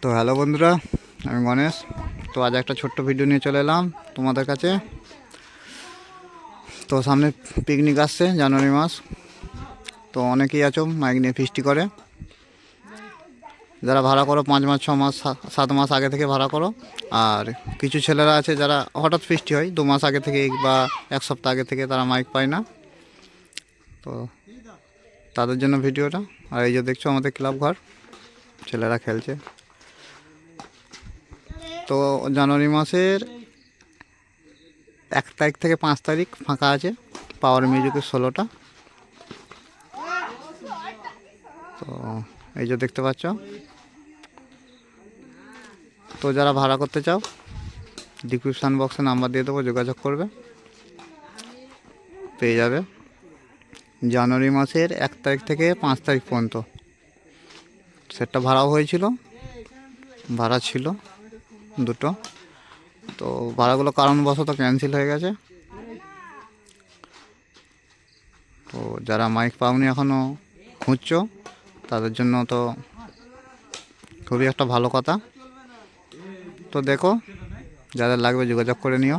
তো হ্যালো বন্ধুরা, আমি গণেশ। তো আজ একটা ছোট্ট ভিডিও নিয়ে চলে এলাম তোমাদের কাছে। তো সামনে পিকনিক আসছে জানুয়ারি মাস। তো অনেকেই আছো মাইক নিয়ে ফিস্টি করে। যারা ভাড়া করো 5 মাস 6 মাস 7 মাস আগে থেকে ভাড়া করো। আর কিছু ছেলেরা আছে যারা হঠাৎ ফিস্টি হয় 2 মাস আগে থেকে বা 1 সপ্তাহ আগে থেকে, তারা মাইক পায় না। তো তাদের জন্য ভিডিওটা। আর এই যে দেখছো আমাদের ক্লাব ঘর, ছেলেরা খেলছে। তো জানুয়ারি মাসের 1 তারিখ থেকে 5 তারিখ ফাঁকা আছে পাওয়ার মিউজিকের 16টা। তো এই যে দেখতে পাচ্ছ। তো যারা ভাড়া করতে চাও ডিসক্রিপশান বক্সে নাম্বার দিয়ে দেবো, যোগাযোগ করবে, পেয়ে যাবে। জানুয়ারি মাসের 1 তারিখ থেকে 5 তারিখ পর্যন্ত সেটটা ভাড়াও হয়েছিল, ভাড়া ছিল দুটো। তো ভাড়াগুলো কারণবশত ক্যান্সেল হয়ে গেছে। তো যারা মাইক পাওনি এখনও খুঁজছো, তাদের জন্য তো খুবই একটা ভালো কথা। তো দেখো, যাদের লাগবে যোগাযোগ করে নিও।